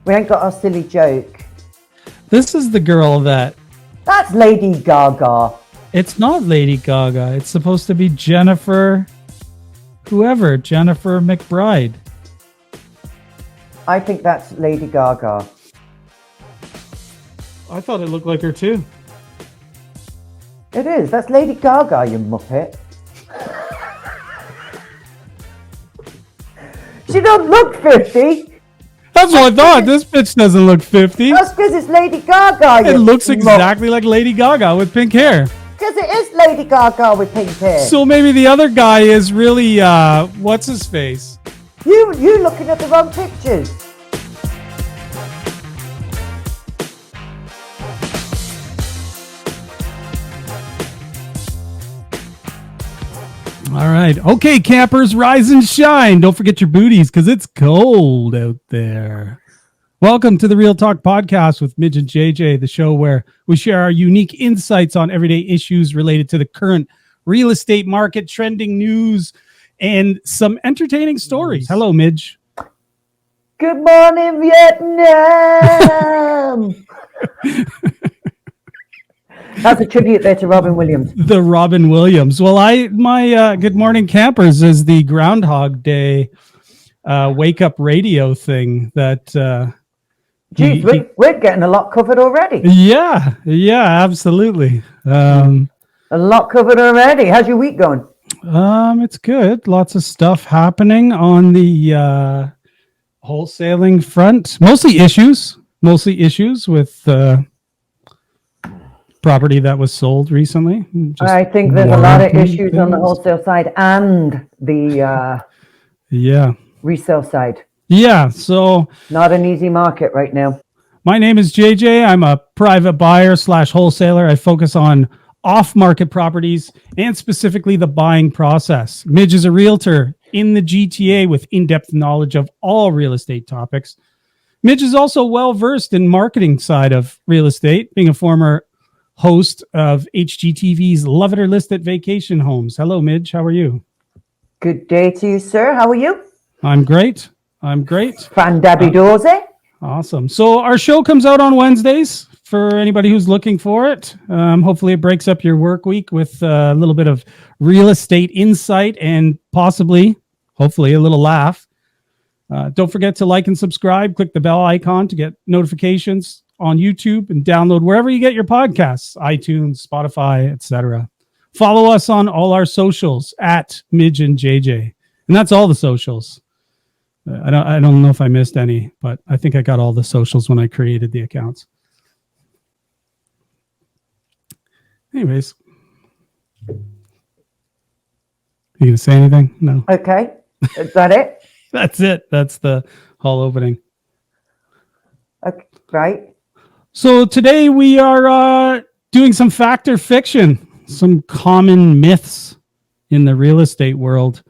We ain't got our silly joke. This is the girl that... That's Lady Gaga. It's not Lady Gaga. It's supposed to be Jennifer... Whoever. Jennifer McBride. I think that's Lady Gaga. I thought it looked like her too. It is. That's Lady Gaga, you muppet. She don't look 50. That's what I thought. This bitch doesn't look 50. That's because it's Lady Gaga. It looks exactly like Lady Gaga with pink hair. Because it is Lady Gaga with pink hair. So maybe the other guy is really, what's his face? You looking at the wrong pictures. All right. Okay, campers, rise and shine. Don't forget your booties because it's cold out there. Welcome to the Real Talk podcast with Midge and JJ, the show where we share our unique insights on everyday issues related to the current real estate market, trending news, and some entertaining stories. Hello, Midge. Good morning, Vietnam. That's a tribute there to Robin Williams. The Robin Williams. Well, my Good Morning Campers is the Groundhog Day wake up radio thing that. Geez, we're getting a lot covered already. Yeah, absolutely. A lot covered already. How's your week going? It's good. Lots of stuff happening on the wholesaling front. Mostly issues with property that was sold recently. I think there's a lot of issues on the wholesale side and the resale side. Yeah, so not an easy market right now. My name is JJ. I'm a private buyer / wholesaler. I focus on off-market properties and specifically the buying process. Midge is a realtor in the GTA with in-depth knowledge of all real estate topics. Midge is also well-versed in marketing side of real estate, being a former host of HGTV's Love It or List It Vacation Homes. Hello, Midge. How are you? Good day to you, sir. How are you? I'm great. Fandabidoze. Awesome. So our show comes out on Wednesdays for anybody who's looking for it. Hopefully it breaks up your work week with a little bit of real estate insight and hopefully a little laugh. Don't forget to like and subscribe. Click the bell icon to get notifications on YouTube and download wherever you get your podcasts, iTunes, Spotify, etc. Follow us on all our socials at Midge and JJ. And that's all the socials. I don't know if I missed any, but I think I got all the socials when I created the accounts. Anyways. You gonna say anything? No. Okay. Is that it? That's it. That's the whole opening. Okay, right. So today we are doing some fact or fiction, some common myths in the real estate world.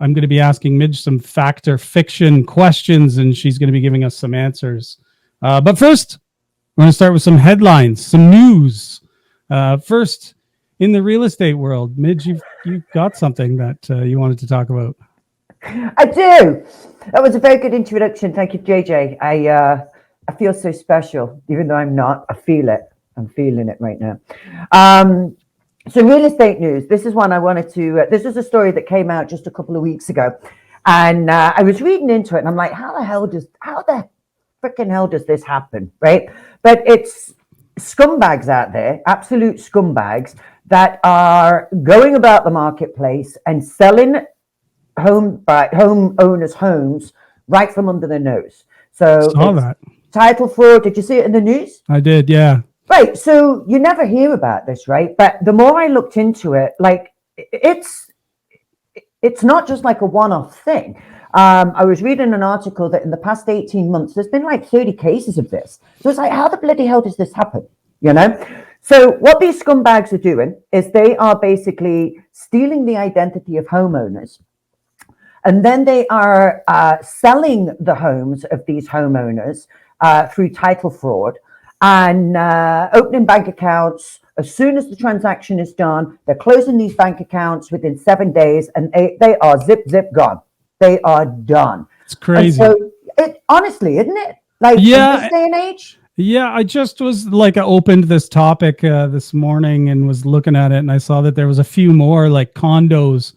I'm going to be asking Midge some fact or fiction questions, and she's going to be giving us some answers. But first, we're going to start with some headlines, some news. First, in the real estate world, Midge, you've got something that you wanted to talk about. I do. That was a very good introduction. Thank you, JJ. I feel so special, even though I'm not. I feel it. I'm feeling it right now. So real estate news. This is one I wanted to. This is a story that came out just a couple of weeks ago, and I was reading into it, and I'm like, how the freaking hell does this happen, right? But it's scumbags out there, absolute scumbags that are going about the marketplace and selling homeowners' homes right from under their nose. So saw that title fraud. Did you see it in the news? I did, yeah. Right, so you never hear about this, right? But the more I looked into it, like it's not just like a one-off thing. I was reading an article that in the past 18 months, there's been like 30 cases of this. So it's like, how the bloody hell does this happen? You know? So what these scumbags are doing is they are basically stealing the identity of homeowners. And then they are selling the homes of these homeowners through title fraud. And opening bank accounts as soon as the transaction is done. They're closing these bank accounts within 7 days, and they are zip gone. They are done. It's crazy. And so It honestly, isn't it? Like in Yeah. this day and age. Yeah, I just was like, I opened this topic this morning and was looking at it, and I saw that there was a few more like condos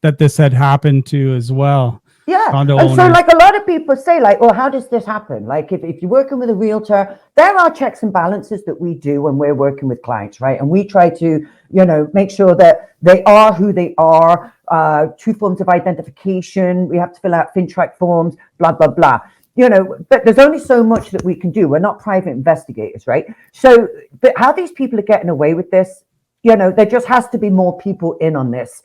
that this had happened to as well. Yeah. Condo And so owners. like a lot of people say like, oh, how does this happen? Like if you're working with a realtor, there are checks and balances that we do when we're working with clients, right? And we try to, make sure that they are who they are, 2 forms of identification. We have to fill out FinTrack forms, blah, blah, blah. But there's only so much that we can do. We're not private investigators, right? So but how these people are getting away with this, there just has to be more people in on this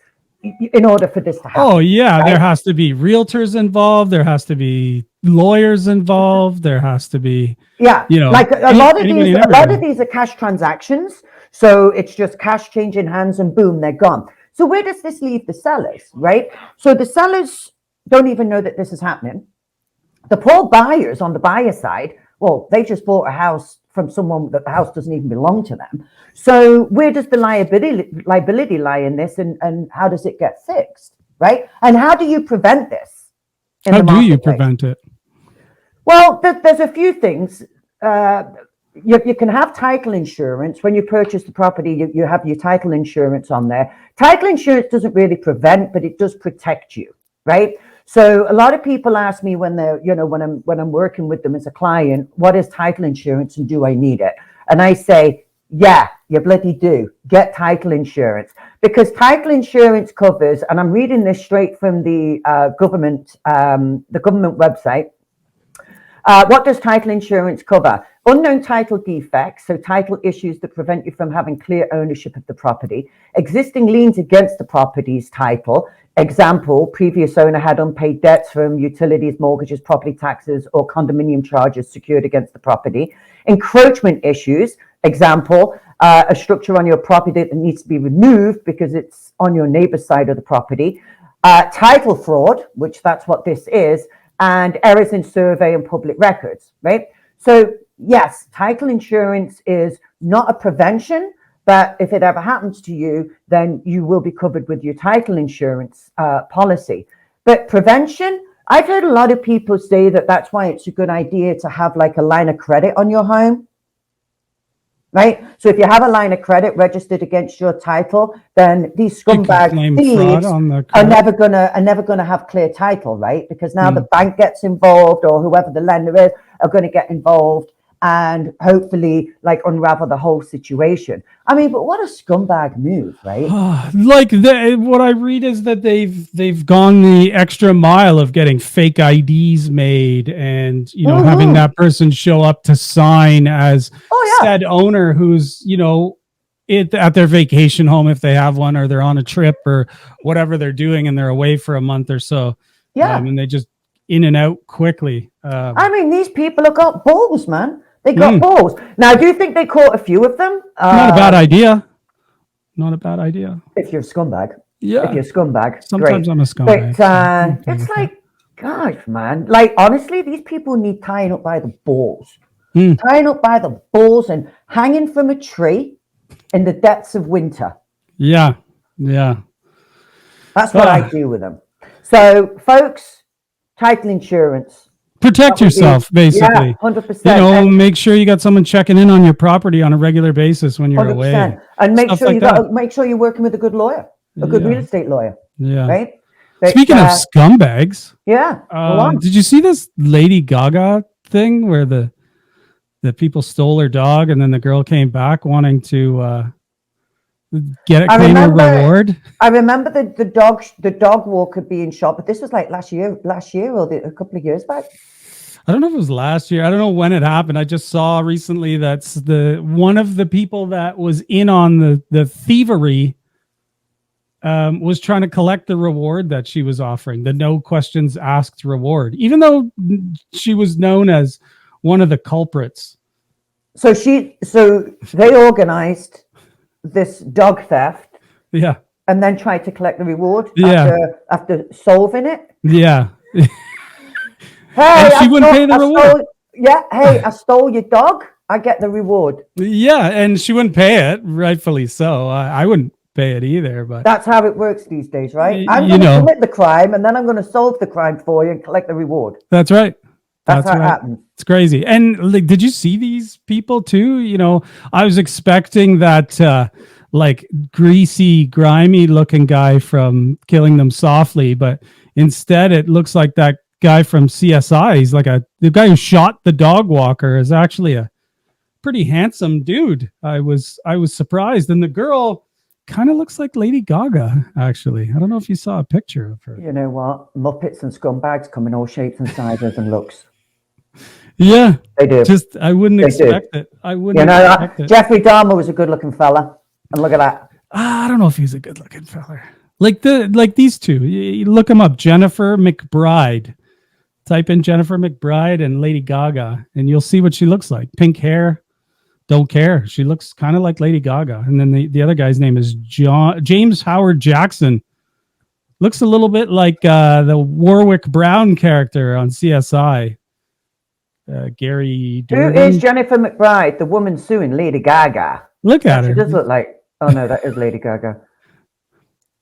in order for this to happen. Oh yeah, right? there has to be realtors involved. There has to be lawyers involved. There has to be, like a lot of everybody. these are cash transactions. So it's just cash changing hands and boom, they're gone. So where does this leave the sellers, right? So the sellers don't even know that this is happening. The poor buyers on the buyer side, well, they just bought a house from someone that the house doesn't even belong to them. So where does the liability lie in this, and how does it get fixed, right? And how do you prevent this? How do you prevent it? Well, there's a few things. You can have title insurance. When you purchase the property, you have your title insurance on there. Title insurance doesn't really prevent, but it does protect you, right? So a lot of people ask me when they're, when I'm working with them as a client, what is title insurance and do I need it? And I say, yeah, you bloody do. Get title insurance, because title insurance covers, and I'm reading this straight from the government website. What does title insurance cover? Unknown title defects, so title issues that prevent you from having clear ownership of the property, existing liens against the property's title. Example, previous owner had unpaid debts from utilities, mortgages, property taxes, or condominium charges secured against the property. Encroachment issues. Example, a structure on your property that needs to be removed because it's on your neighbor's side of the property. Title fraud, which that's what this is, and errors in survey and public records, right? So yes, title insurance is not a prevention, but if it ever happens to you, then you will be covered with your title insurance policy. But prevention, I've heard a lot of people say that that's why it's a good idea to have like a line of credit on your home, right? So if you have a line of credit registered against your title, then these scumbag thieves are never gonna have clear title, right? Because now the bank gets involved, or whoever the lender is are going to get involved and hopefully like unravel the whole situation. I mean, but what a scumbag move, right? Like what I read is that they've gone the extra mile of getting fake IDs made, and having that person show up to sign as said owner who's at their vacation home if they have one, or they're on a trip or whatever they're doing and they're away for a month or so. And they just in and out quickly. I mean, these people have got balls, man. They got balls. Now, do you think they caught a few of them? Not a bad idea. Not a bad idea. If you're a scumbag. Yeah. If you're a scumbag. Sometimes I'm a scumbag. But it's like, gosh, man. Like, honestly, these people need tying up by the balls. Tying up by the balls and hanging from a tree in the depths of winter. Yeah. Yeah. That's what I do with them. So, folks, title insurance. Protect yourself, basically. Yeah, 100%. Make sure you got someone checking in on your property on a regular basis when you're 100%. Away. And make sure you're working with a good lawyer, a good real estate lawyer. Yeah. Right? But, speaking of scumbags. Yeah. Did you see this Lady Gaga thing where the people stole her dog and then the girl came back wanting to get a cleaner reward? I remember the dog walker being shot, but this was like last year or a couple of years back. I don't know if it was last year. I don't know when it happened. I just saw recently that's one of the people that was in on the thievery was trying to collect the reward that she was offering, the no questions asked reward, even though she was known as one of the culprits. So they organized this dog theft. Yeah. And then tried to collect the reward after solving it. Yeah. Hey, she wouldn't pay the reward. Hey, I stole your dog. I get the reward. Yeah, and she wouldn't pay it, rightfully so. I wouldn't pay it either, but that's how it works these days, right? I'm going to commit the crime, and then I'm going to solve the crime for you and collect the reward. That's right. That's how it happens. It's crazy. And like, did you see these people too? You know, I was expecting that like greasy, grimy looking guy from Killing Them Softly, but instead it looks like that guy from CSI. He's like the guy who shot the dog walker is actually a pretty handsome dude. I was surprised. And the girl kind of looks like Lady Gaga, actually. I don't know if you saw a picture of her. You know what? Muppets and scumbags come in all shapes and sizes and looks. Yeah, they do. Just I wouldn't expect it. I wouldn't expect it. Jeffrey Dahmer was a good-looking fella, and look at that. I don't know if he's a good-looking fella. Like these two, you look him up. Jennifer McBride. Type in Jennifer McBride and Lady Gaga, and you'll see what she looks like. Pink hair. Don't care. She looks kind of like Lady Gaga. And then the other guy's name is James Howard Jackson. Looks a little bit like the Warwick Brown character on CSI. Gary Durden. Who is Jennifer McBride, the woman suing Lady Gaga? Look at her. She does look like, oh no, that is Lady Gaga.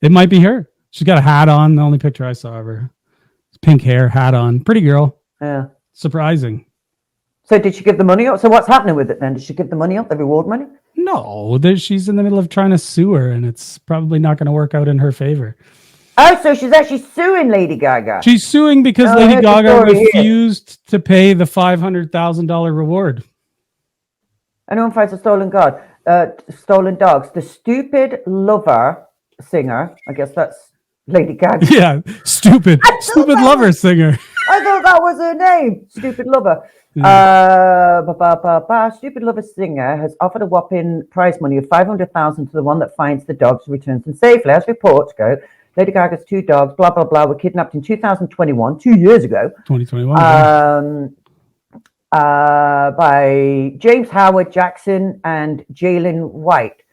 It might be her. She's got a hat on. The only picture I saw of her. Pink hair, hat on. Pretty girl. Yeah. Surprising. So did she give the money up? So what's happening with it then? Did she give the money up, the reward money? No, she's in the middle of trying to sue her, and it's probably not going to work out in her favor. Oh, so she's actually suing Lady Gaga. She's suing because Lady Gaga refused to pay the $500,000 reward. Anyone finds a stolen dogs. The stupid lover singer, I guess that's Lady Gaga. Yeah, stupid lover singer. I thought that was her name, Stupid Lover. Stupid Lover singer has offered a whopping prize money of $500,000 to the one that finds the dogs and returns them safely. As reports go, Lady Gaga's 2 dogs, blah, blah, blah, were kidnapped in 2021, 2 years ago. 2021. By James Howard Jackson and Jalen White.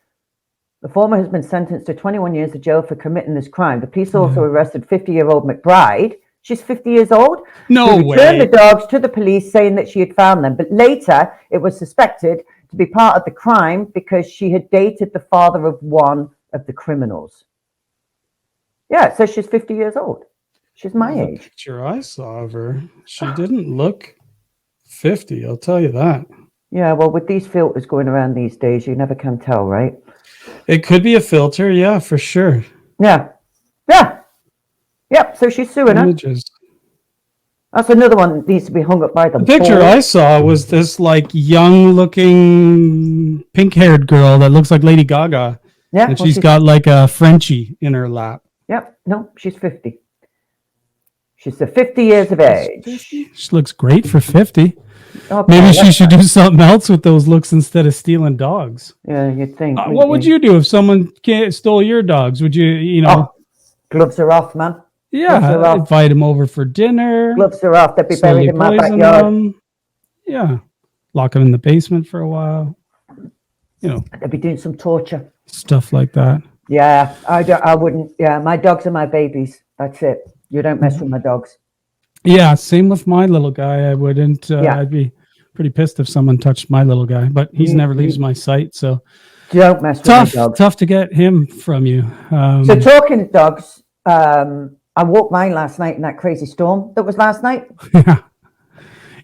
The former has been sentenced to 21 years of jail for committing this crime. The police also arrested 50-year-old McBride. She's 50 years old. No way. Returned the dogs to the police, saying that she had found them. But later, it was suspected to be part of the crime because she had dated the father of one of the criminals. Yeah, it says she's 50 years old. She's my age. The picture I saw of her, she didn't look 50, I'll tell you that. Yeah, well, with these filters going around these days, you never can tell, right? It could be a filter, yeah, for sure. Yeah. Yep, so she's suing her. Midges. That's another one that needs to be hung up by the picture I saw was this like young looking pink-haired girl that looks like Lady Gaga. Yeah. And she's got like a Frenchie in her lap. Yep. No, she's 50. She's 50 years of age. She looks great for 50. Okay, maybe she should do something else with those looks instead of stealing dogs. Yeah, you'd think. What would you do if someone stole your dogs? Would you know? Gloves are off, man. Yeah, invite them over for dinner. Gloves are off. They'd be buried in my backyard. Yeah, lock them in the basement for a while. You know, they'd be doing some torture. Stuff like that. Yeah, I wouldn't. Yeah, my dogs are my babies. That's it. You don't mess with my dogs. Yeah, same with my little guy. I wouldn't. I'd be pretty pissed if someone touched my little guy, but he's never leaves my sight. So don't mess with my dogs. Tough to get him from you. So talking to dogs, I walked mine last night in that crazy storm that was last night. Yeah.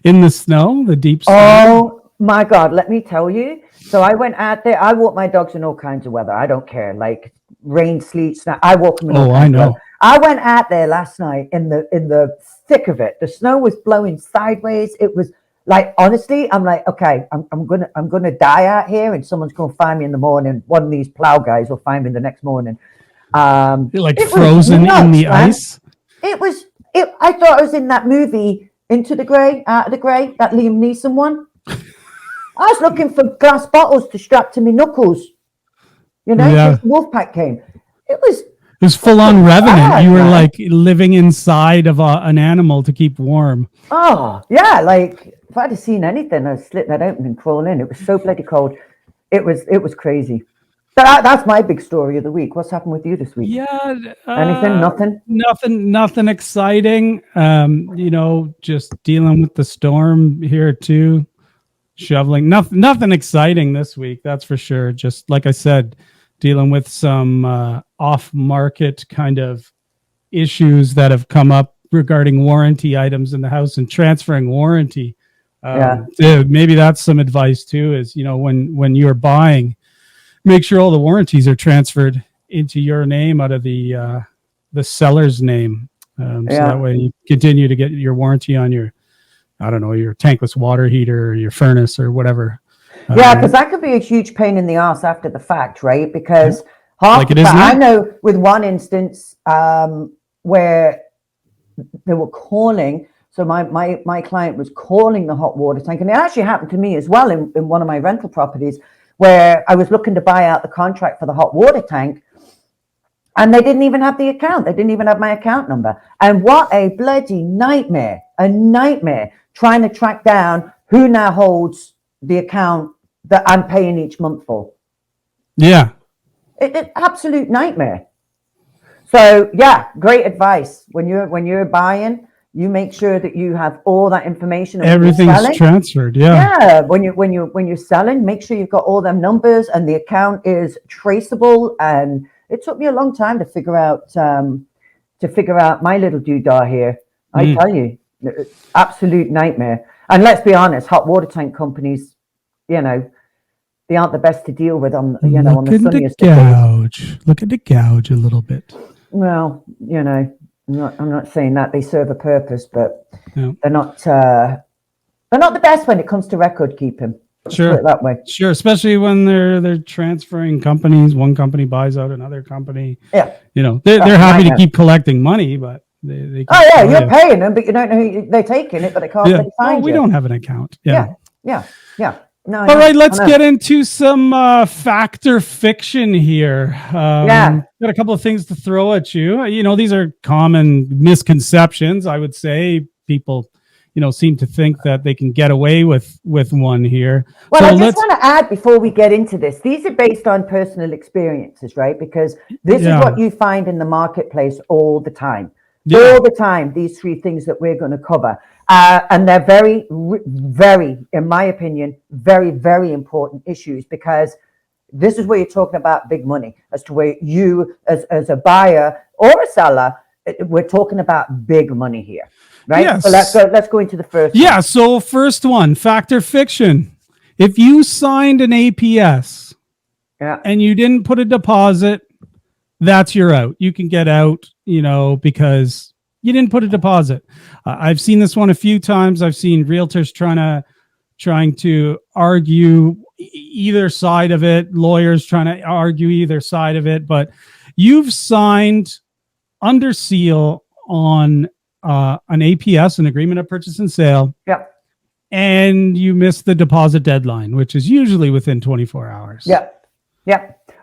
In the snow, the deep snow. Oh my God, let me tell you. So I went out there. I walk my dogs in all kinds of weather. I don't care, like rain, sleet, snow. I walk them in all kinds of weather. I went out there last night in the thick of it. The snow was blowing sideways. It was like, honestly, I'm like, okay, I'm gonna die out here, and someone's gonna find me in the morning. One of these plow guys will find me the next morning. You're like frozen in the ice. I thought I was in that movie Into the Grey, Out of the Grey, that Liam Neeson one. I was looking for glass bottles to strap to me knuckles. You know, the Wolfpack came. It was full on Revenant. You were like living inside of an animal to keep warm. Oh yeah, like if I'd have seen anything, I'd slit that open and crawl in. It was so bloody cold. It was crazy. That's my big story of the week. What's happened with you this week? Yeah. Anything? Nothing exciting. You know, just dealing with the storm here too. Shoveling. Nothing exciting this week. That's for sure. Just like I said, dealing with some off-market kind of issues that have come up regarding warranty items in the house and transferring warranty. Yeah. So maybe that's some advice too, is, when you're buying, make sure all the warranties are transferred into your name out of the seller's name. So that way you continue to get your warranty on your, I don't know, your tankless water heater or your furnace or whatever. Yeah, because that could be a huge pain in the ass after the fact, right? Because I know with one instance where they were calling. So my client was calling the hot water tank, and it actually happened to me as well in one of my rental properties where I was looking to buy out the contract for the hot water tank, and they didn't even have the account. They didn't even have my account number. And what a bloody nightmare, trying to track down who now holds the account that I'm paying each month for. Yeah. It's absolute nightmare. So yeah, great advice. When you're buying, you make sure that you have all that information. Everything's transferred. Yeah. When you're selling, make sure you've got all them numbers and the account is traceable. And it took me a long time to figure out my little doodah here. I tell you, absolute nightmare. And let's be honest, hot water tank companies, they aren't the best to deal with on the sunniest days. Look at the gouge a little bit. Well, I'm not saying that they serve a purpose, but they're not the best when it comes to record keeping. Sure, put it that way. Sure, especially when they're transferring companies. One company buys out another company. Yeah, they're happy to keep collecting money, but they you're paying them, but you don't know they're taking it, but they can't find you. We don't have an account. Yeah. No, all right, let's get into some fact or fiction here. Got a couple of things to throw at you. These are common misconceptions. I would say people, seem to think that they can get away with one here. Well, so I just want to add before we get into this, these are based on personal experiences, right? Because this is what you find in the marketplace all the time. All the time, these three things that we're going to cover. And they're very, very, in my opinion, very, very important issues, because this is where you're talking about big money, as to where you, as a buyer or a seller, we're talking about big money here, right? Yes. So let's go into the first one. Yeah, so first one, fact or fiction. If you signed an APS and you didn't put a deposit, that's your out. You can get out, because you didn't put a deposit. I've seen this one a few times. I've seen realtors trying to argue either side of it, lawyers trying to argue either side of it, but you've signed under seal on an APS, an agreement of purchase and sale. Yep. And you missed the deposit deadline, which is usually within 24 hours. Yep.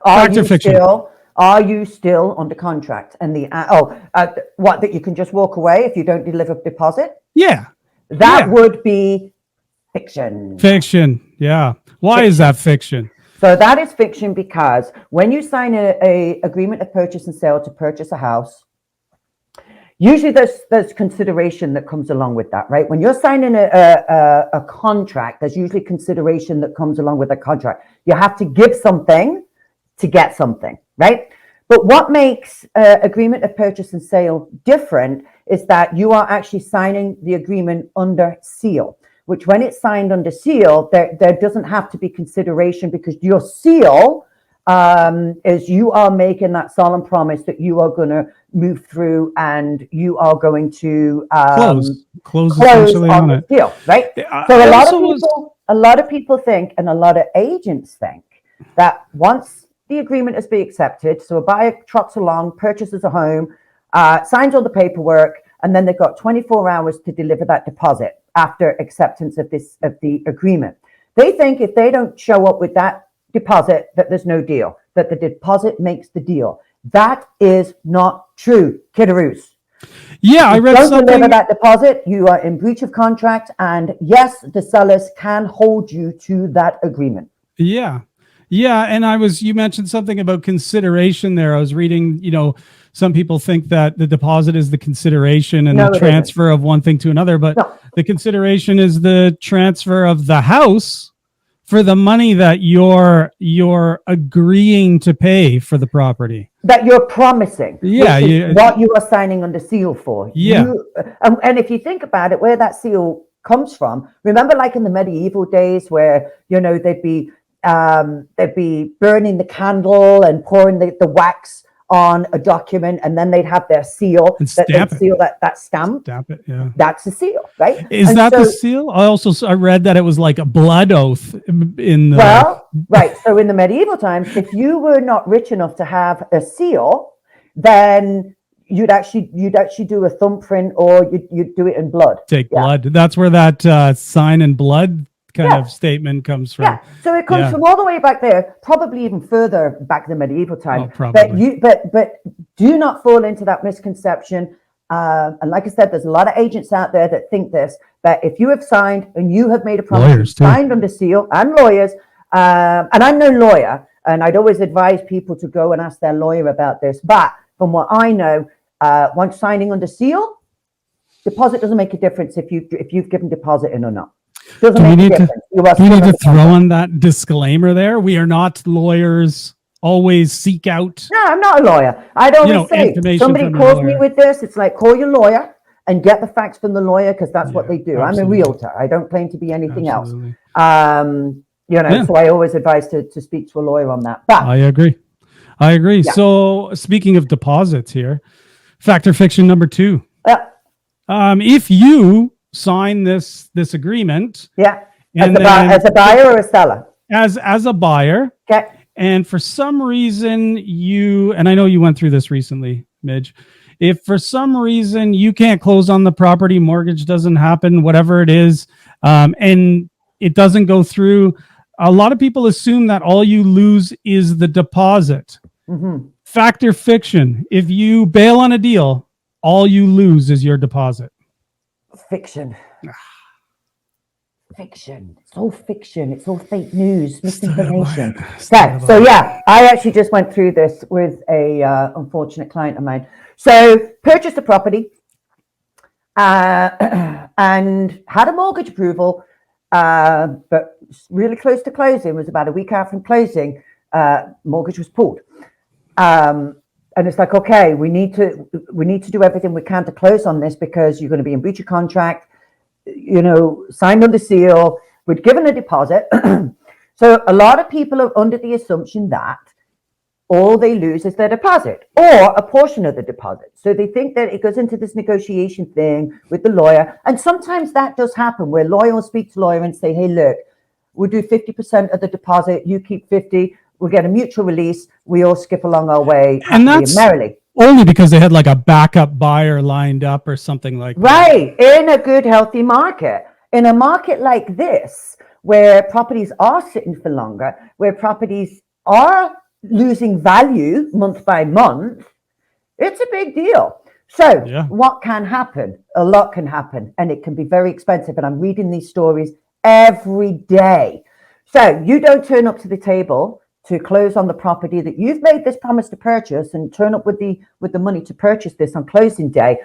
Fact or fiction? Are you still under contract? And that you can just walk away if you don't deliver deposit? Yeah. That would be fiction. Fiction. Yeah. Why is that fiction? So that is fiction because when you sign a agreement of purchase and sale to purchase a house, usually there's consideration that comes along with that, right? When you're signing a contract, there's usually consideration that comes along with a contract. You have to give something to get something, right? But what makes agreement of purchase and sale different is that you are actually signing the agreement under seal, which when it's signed under seal, there doesn't have to be consideration, because your seal is you are making that solemn promise that you are going to move through and you are going to close essentially on the deal, right? So a lot of people think, and a lot of agents think, that once the agreement has been accepted, so a buyer trots along, purchases a home, signs all the paperwork, and then they've got 24 hours to deliver that deposit after acceptance of the agreement. They think if they don't show up with that deposit, that there's no deal, that the deposit makes the deal. That is not true, kiddaroos. Yeah, I read something. Don't deliver that deposit, you are in breach of contract, and yes, the sellers can hold you to that agreement. Yeah, and you mentioned something about consideration there. I was reading, some people think that the deposit is the consideration and the transfer of one thing to another, but the consideration is the transfer of the house for the money that you're agreeing to pay for the property. That you're promising. Yeah, which is what you are signing under seal for. Yeah. And if you think about it, where that seal comes from, remember like in the medieval days where, you know, they'd be burning the candle and pouring the wax on a document, and then they'd have their seal, And that stamp they'd it. seal that stamp. Stamp it, yeah. That's a seal, right? Is And that the so- seal? I read that it was like a blood oath in the. Well, right. So in the medieval times, if you were not rich enough to have a seal, then you'd actually do a thumbprint, or you'd do it in blood. Take Yeah. blood. That's where that sign in blood kind of statement comes from. Yeah, so it comes from all the way back there, probably even further back in the medieval time. Oh, probably. But do not fall into that misconception. And like I said, there's a lot of agents out there that think this, that if you have signed and you have made a promise, Lawyers too. signed under seal, and lawyers, and I'm no lawyer, and I'd always advise people to go and ask their lawyer about this. But from what I know, once signing under seal, deposit doesn't make a difference if you've given deposit in or not. Doesn't make a difference. Do we need to throw on that disclaimer there? We are not lawyers. Always seek out. No, I'm not a lawyer. I'd always say, information somebody from a calls me lawyer. with this, it's like, call your lawyer and get the facts from the lawyer, because that's what they do. absolutely. I'm a realtor. I don't claim to be anything Absolutely. else. You know, so I always advise to speak to a lawyer on that. But I agree. Yeah. So speaking of deposits here, fact or fiction number 2. If you sign this agreement, yeah, and as a buyer or a seller? as a buyer, Okay. and for some reason and I know you went through this recently, Midge, if for some reason you can't close on the property, mortgage doesn't happen, whatever it is, and it doesn't go through, a lot of people assume that all you lose is the deposit. Mm-hmm. Fact or fiction, if you bail on a deal, all you lose is your deposit. Fiction. Fiction. It's all fiction. It's all fake news, misinformation. Okay, so yeah, I actually just went through this with a unfortunate client of mine. So purchased a property and had a mortgage approval, but really close to closing. It was about a week out from closing. Mortgage was pulled. And it's like, okay, we need to do everything we can to close on this, because you're going to be in breach of contract, you know, signed under seal, we'd given a deposit. So a lot of people are under the assumption that all they lose is their deposit or a portion of the deposit. So they think that it goes into this negotiation thing with the lawyer. And sometimes that does happen, where lawyer will speak to lawyer and say, hey, look, we'll do 50% of the deposit, you keep 50, we'll get a mutual release, we all skip along our way And happily that's and merrily. only because they had like a backup buyer lined up or something like that. Right, in a good, healthy market. In a market like this, where properties are sitting for longer, where properties are losing value month by month, it's a big deal. So what can happen? A lot can happen, and it can be very expensive. And I'm reading these stories every day. So you don't turn up to the table to close on the property that you've made this promise to purchase, and turn up with the money to purchase this on closing day.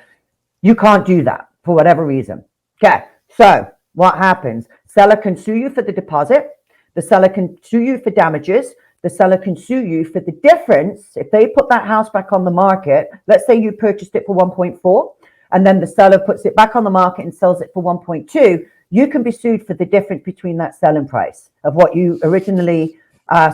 You can't do that for whatever reason. Okay, so what happens? Seller can sue you for the deposit. The seller can sue you for damages. The seller can sue you for the difference. If they put that house back on the market, let's say you purchased it for 1.4, and then the seller puts it back on the market and sells it for 1.2, you can be sued for the difference between that selling price of what you originally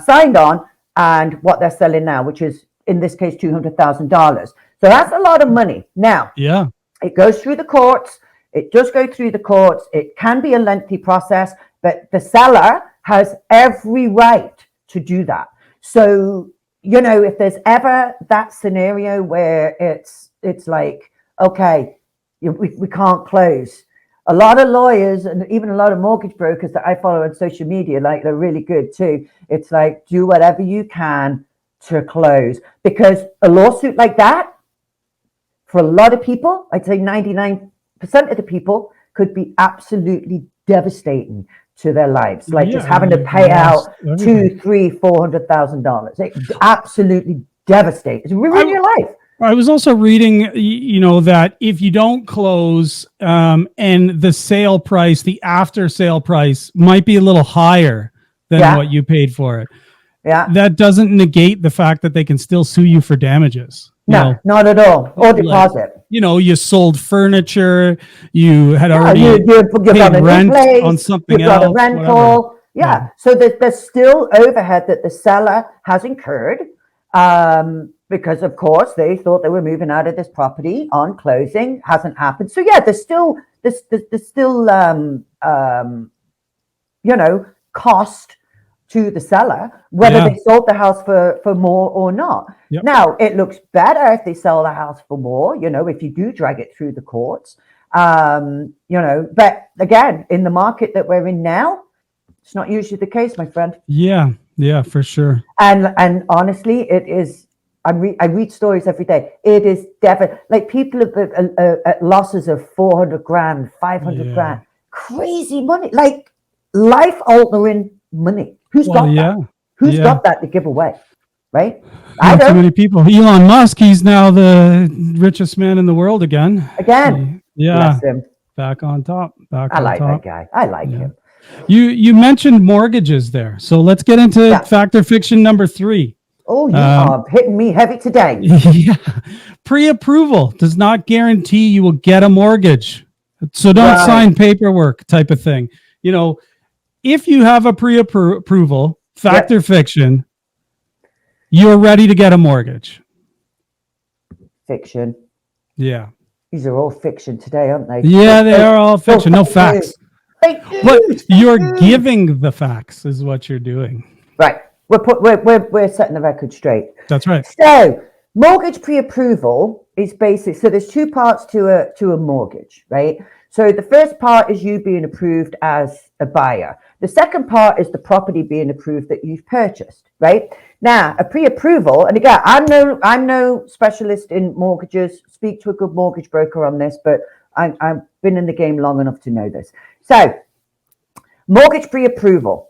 signed on and what they're selling now, which is in this case $200,000. So that's a lot of money. Now, it goes through the courts. It does go through the courts. It can be a lengthy process, but the seller has every right to do that. So, you know, if there's ever that scenario where it's like, okay, we can't close. A lot of lawyers and even a lot of mortgage brokers that I follow on social media, like, they're really good too. It's like, do whatever you can to close, because a lawsuit like that, for a lot of people, I'd say 99% of the people, could be absolutely devastating to their lives. Like just having to pay out $200,000, $300,000, $400,000. It's absolutely devastating. It's ruining your life. I was also reading, you know, that if you don't close and the sale price, the after sale price might be a little higher than Yeah. what you paid for it. Yeah. That doesn't negate the fact that they can still sue you for damages. No, not at all. Or deposit. You sold furniture, you had already You've got a paid new rent place, on something you've got a else, rental. whatever. Yeah. So there's still overhead that the seller has incurred, because of course they thought they were moving out of this property on closing. Hasn't happened. So yeah, there's still cost to the seller, whether they sold the house for more or not. Yep. Now, it looks better if they sell the house for more, if you do drag it through the courts. But again, in the market that we're in now, it's not usually the case, my friend. Yeah, for sure. And honestly, it is. I read stories every day. It is definitely like people have at losses of 400 grand, 500 grand, crazy money, like life altering money. Who's got that? Who's got that to give away? Right? Not too many people. Elon Musk, he's now the richest man in the world again. Bless him. Back on top. I like that guy. I like him. You mentioned mortgages there, so let's get into fact or fiction number 3. Oh, you are hitting me heavy today. Yeah. Pre-approval does not guarantee you will get a mortgage. So don't sign paperwork type of thing. If you have a pre-approval, fact or fiction, you're ready to get a mortgage. Fiction. Yeah. These are all fiction today, aren't they? Yeah, they are all fiction. No facts. But you're Mm. giving the facts is what you're doing. Right. We're setting the record straight. That's right. So mortgage pre-approval is basic. So there's 2 parts to a mortgage, right? So the first part is you being approved as a buyer. The second part is the property being approved that you've purchased, right? Now, a pre-approval, and again, I'm no specialist in mortgages. Speak to a good mortgage broker on this, but I've been in the game long enough to know this. So, mortgage pre-approval.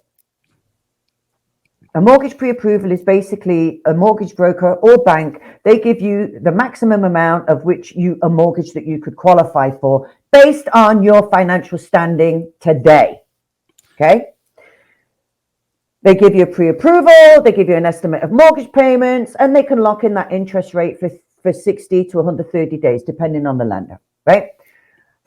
A mortgage pre-approval is basically a mortgage broker or bank. They give you the maximum amount of which a mortgage that you could qualify for based on your financial standing today. Okay. They give you a pre-approval, they give you an estimate of mortgage payments, and they can lock in that interest rate for 60 to 130 days, depending on the lender, right?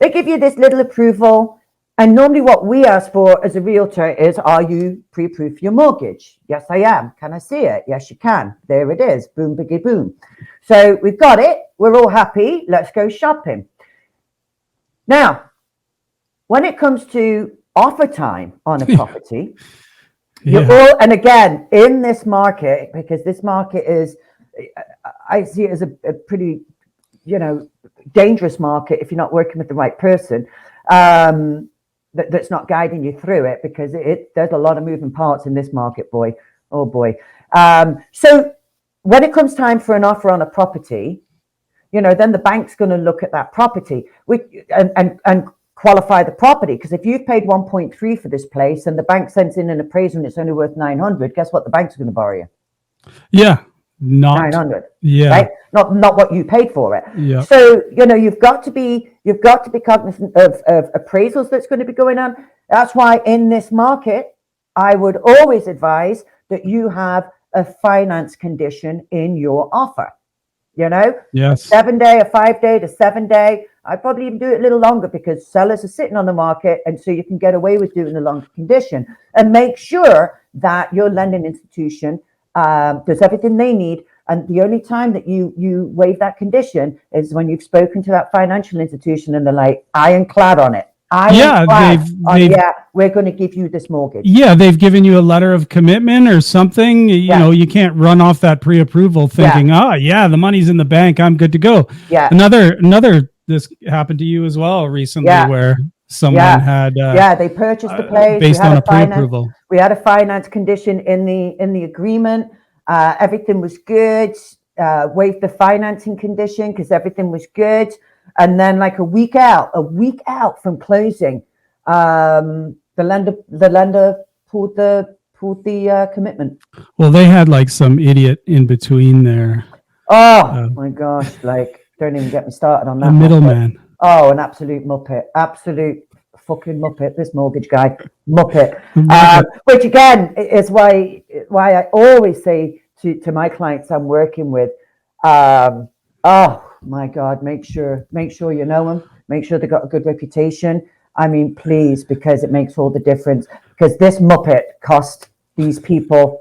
They give you this little approval. And normally what we ask for as a realtor is, are you pre-approved for your mortgage? Yes, I am. Can I see it? Yes, you can. There it is. Boom, biggie, boom. So we've got it. We're all happy. Let's go shopping. Now, when it comes to offer time on a property, and again, in this market, because this market is, I see it as a pretty, dangerous market if you're not working with the right person. That's not guiding you through it, because there's a lot of moving parts in this market, boy. Oh boy. So when it comes time for an offer on a property, then the bank's going to look at that property and qualify the property. Because if you've paid 1.3 for this place and the bank sends in an appraisal and it's only worth 900, guess what? The bank's going to borrow you. Yeah. Not 900. Yeah. Right? Not what you paid for it. Yeah. So, you've got to be cognizant of appraisals that's going to be going on. That's why in this market, I would always advise that you have a finance condition in your offer. Yes. 7 day, a 5 day to 7 day. I'd probably even do it a little longer, because sellers are sitting on the market, and so you can get away with doing a longer condition. And make sure that your lending institution does everything they need. And the only time that you waive that condition is when you've spoken to that financial institution and they're like, ironclad on it. We're going to give you this mortgage. Yeah, they've given you a letter of commitment or something. You can't run off that pre-approval thinking, the money's in the bank, I'm good to go. Yeah. Another this happened to you as well recently, where someone had they purchased the place based on a pre-approval. We had a finance condition in the agreement. Everything was good. Waived the financing condition because everything was good. And then, like a week out from closing, the lender pulled the commitment. Well, they had like some idiot in between there. Oh my gosh! Like, don't even get me started on that. A middleman. Oh, an absolute muppet. Absolute fucking muppet, this mortgage guy, muppet. Muppet. Which again is why I always say to my clients I'm working with, oh my God, make sure you know them, make sure they got a good reputation. I mean, please, because it makes all the difference. Because this muppet cost these people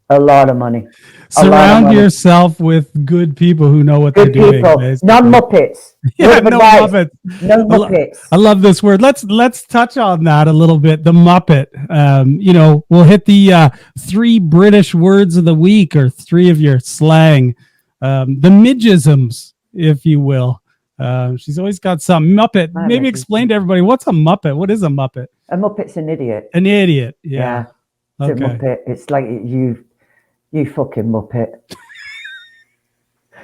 a lot of money. Surround yourself with good people who know what Good they're doing. people, non-muppets. Yeah, no Muppets. No Muppets. I love this word. Let's touch on that a little bit. The Muppet. We'll hit the 3 British words of the week, or 3 of your slang. The midgesms, if you will. She's always got some Muppet. Maybe explain to everybody, what's a Muppet? What is a Muppet? A Muppet's an idiot. An idiot. Yeah. It's a Muppet. It's like you fucking Muppet.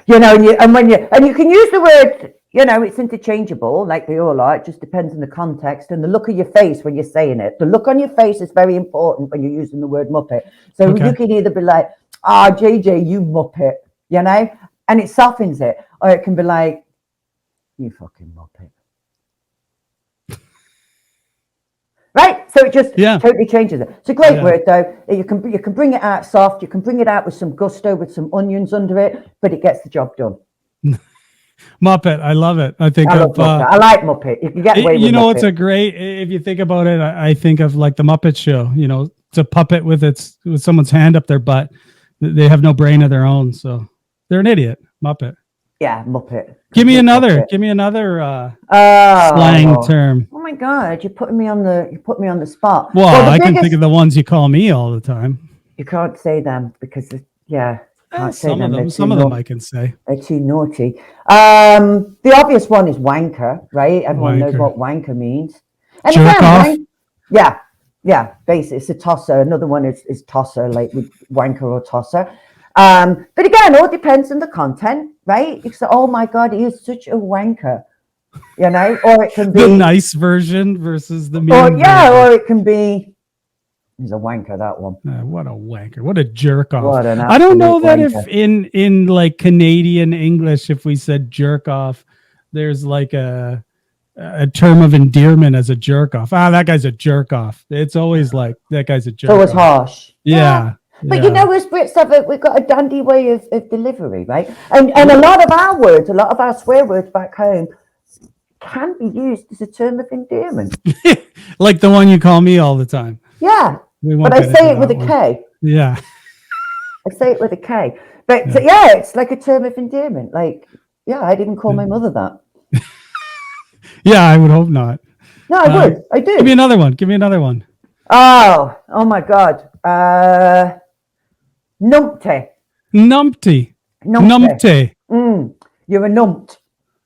And you can use the word, it's interchangeable, like they all are. It just depends on the context and the look of your face when you're saying it. The look on your face is very important when you're using the word Muppet. So you can either be like, JJ, you Muppet, and it softens it. Or it can be like, you fucking Muppet. Right, so it just totally changes it. It's a great word, though. You can bring it out soft. You can bring it out with some gusto, with some onions under it, but it gets the job done. Muppet, I love it. I like Muppet. You can get away with Muppet. It's a great. If you think about it, I think of like the Muppet Show. It's a puppet with someone's hand up their butt. They have no brain of their own, so they're an idiot. Muppet. Yeah, Muppet. Give me another slang term. Oh my God, you put me on the spot. Well, I can think of the ones you call me all the time. You can't say them because some of them I can say. They're too naughty. The obvious one is wanker, right? Everyone knows what wanker means. And jerk off. Yeah, basically it's a tosser. Another one is tosser, like with wanker or tosser. But again, all depends on the content, right? You say, oh my God, he is such a wanker, or it can be the nice version versus the mean version. Or it can be, he's a wanker, that one. What a wanker. What a jerk off. I don't know that wanker. If in like Canadian English, if we said jerk off, there's like a term of endearment as a jerk off. That guy's a jerk off. It's always like, that guy's a jerk off. So it's harsh. Yeah. But as Brits we've got a dandy way of delivery, right? And a lot of our words, a lot of our swear words back home can be used as a term of endearment. Like the one you call me all the time. Yeah. But I say it with a K. Yeah. I say it with a K. But it's like a term of endearment. Like, I'd even call my mother that. Yeah, I would hope not. No, I would. I do. Give me another one. Oh my God. Numpty. You're a numpt.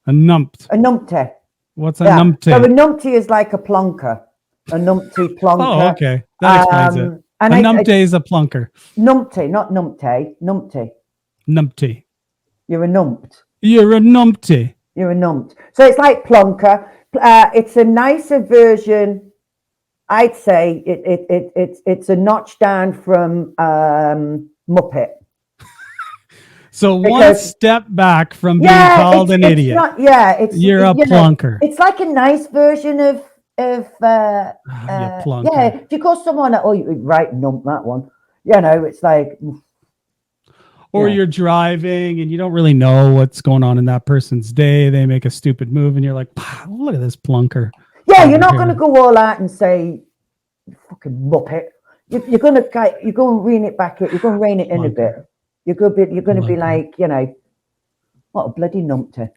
A numpt. A numpty. What's a numpty? So a numpty is like a plonker. A numpty plonker. Oh, okay. That explains it. And a numpty is a plonker. Numpty, not numpty. Numpty. Numpty. You're a numpt. You're a numpty. You're a numpt. So it's like plonker. It's a nicer version. I'd say it's a notch down from Muppet. So one step back from being called an idiot. You're a plonker. It's like a nice version of plonker. Yeah. If you call someone, right, nump that one. It's like. Or you're driving and you don't really know what's going on in that person's day. They make a stupid move and you're like, look at this plonker. Yeah, you're not going to go all out and say, fucking Muppet. You're going to rein it back. You're going to rein it in a bit. You're going to be like, what a bloody numpty.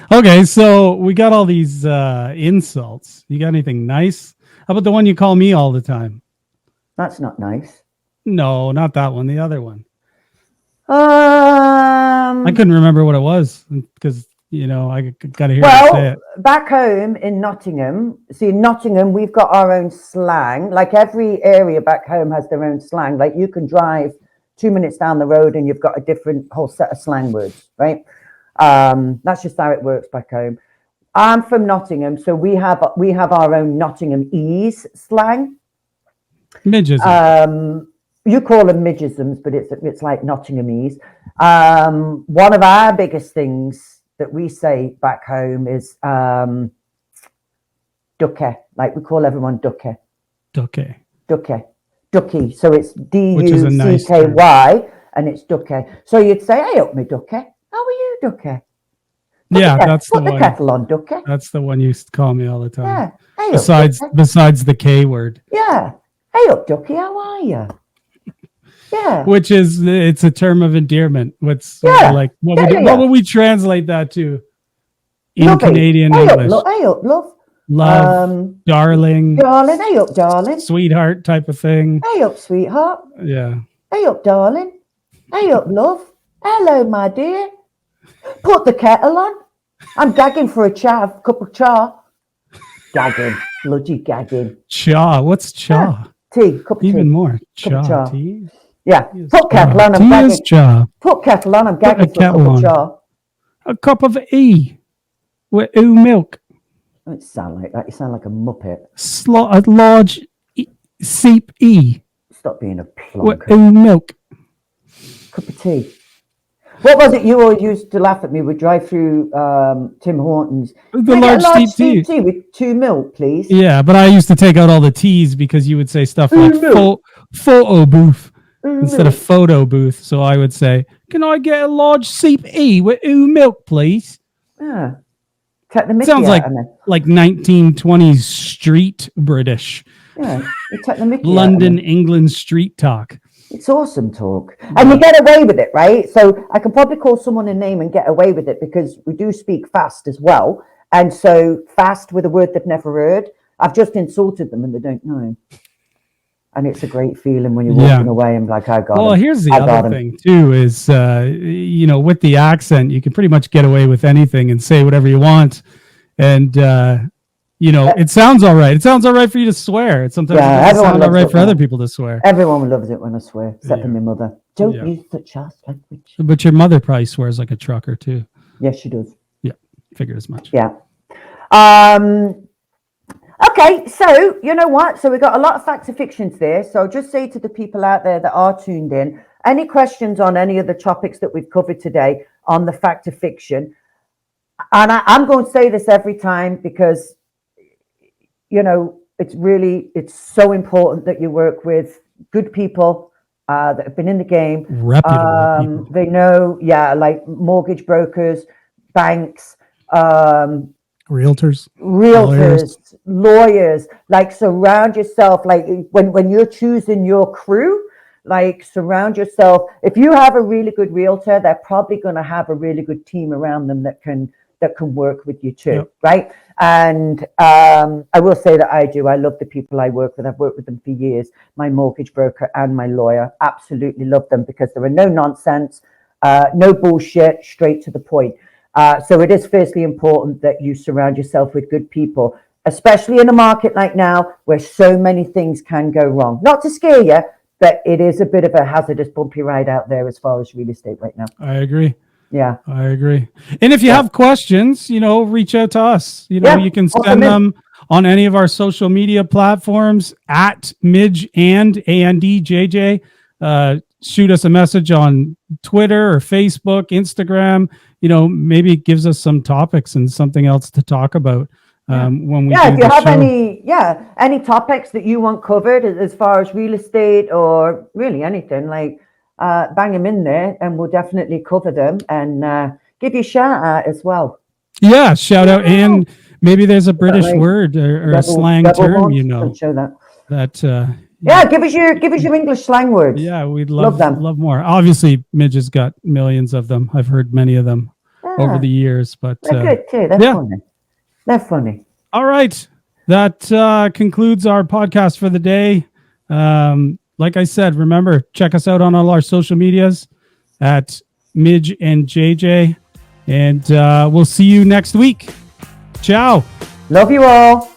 Okay, so we got all these insults. You got anything nice? How about the one you call me all the time? That's not nice. No, not that one. The other one. I couldn't remember what it was because I got to hear you say it. Back home in Nottingham, in Nottingham, we've got our own slang. Like every area back home has their own slang. Like you can drive 2 minutes down the road and you've got a different whole set of slang words, right? That's just how it works back home. I'm from Nottingham, so we have our own Nottinghamese slang. Midges. You call them midgesms, but it's like Nottinghamese. One of our biggest things that we say back home is Ducky. Like we call everyone Ducky. Ducky. Ducky. Ducky. So it's Which is a nice Ducky, and it's Ducky. So you'd say, hey up me Ducky. How are you, Ducky? That's the one. Put the kettle on, Ducky. That's the one you call me all the time. Yeah. Hey Besides the K word. Yeah. Hey up, Ducky, how are you? Yeah. Which is, it's a term of endearment. What would we translate that to in Lovey. Canadian Hey English? Hey up, love. Love, darling. Darling, hey up, darling. Sweetheart type of thing. Hey up, sweetheart. Yeah. Hey up, darling. Hey up, love. Hello, my dear. Put the kettle on. I'm gagging for a cup of cha. Gagging. Bloody gagging. Cha. What's cha? Tea. Cup of tea. Even more. Cup Cha. of Tea? Yeah. Put kettle on. I'm gagging. Cha. Put kettle on. I'm gagging for a cup of cha. A cup of E with milk. Don't sound like that. You sound like a muppet. A large seep E. Stop being a with plonker. milk. Cup of tea. What was it you all used to laugh at me? We'd drive through Tim Hortons. The large steep tea with 2 milk, please. Yeah, but I used to take out all the T's because you would say stuff like photo booth instead of photo booth. So I would say, can I get a large seep E with milk, please? Yeah. Take the Mickey Sounds out like 1920s street British. Yeah, you take the Mickey London, England street talk. It's awesome talk. And you get away with it, right? So I can probably call someone a name and get away with it because we do speak fast as well. And so fast with a word they've never heard. I've just insulted them and they don't know. And it's a great feeling when you're walking away and like, I got Well, here's the other thing too is, with the accent, you can pretty much get away with anything and say whatever you want. And, it sounds all right. It sounds all right for you to swear. It sometimes doesn't sound all right for other people to swear. Everyone loves it when I swear, except for my mother. Don't use such harsh language. But your mother probably swears like a trucker too. Yes, she does. Yeah, figured as much. Yeah. Okay, so you know what? So we got a lot of facts and fictions there. So just say to the people out there that are tuned in, any questions on any of the topics that we've covered today on the fact of fiction? And I'm going to say this every time because, it's so important that you work with good people that have been in the game. Reputable people. They know, like mortgage brokers, banks, realtors, lawyers, like surround yourself, like when you're choosing your crew, like surround yourself. If you have a really good realtor, they're probably going to have a really good team around them that can work with you too. Right? And I will say that I love the people I work with. I've worked with them for years. My mortgage broker and my lawyer, absolutely love them because there are no nonsense, no bullshit, straight to the point. So it is firstly important that you surround yourself with good people, especially in a market like now where so many things can go wrong. Not to scare you, but it is a bit of a hazardous, bumpy ride out there as far as real estate right now. I agree. Yeah, I agree. And if you have questions, reach out to us. You can send them on any of our social media platforms at Midge and JJ. Shoot us a message on Twitter or Facebook, Instagram. Maybe it gives us some topics and something else to talk about when we. If you have any topics that you want covered as far as real estate or really anything, like bang them in there, and we'll definitely cover them and give you a shout out as well. Yeah, shout out, and maybe there's a British word or a slang term, show that. Give us your English slang words. Yeah, we'd love more. Obviously, Midge has got millions of them. I've heard many of them over the years, but they're good too. Funny. They're funny. All right, that concludes our podcast for the day. Like I said, remember, check us out on all our social medias at Midge and JJ, and we'll see you next week. Ciao. Love you all.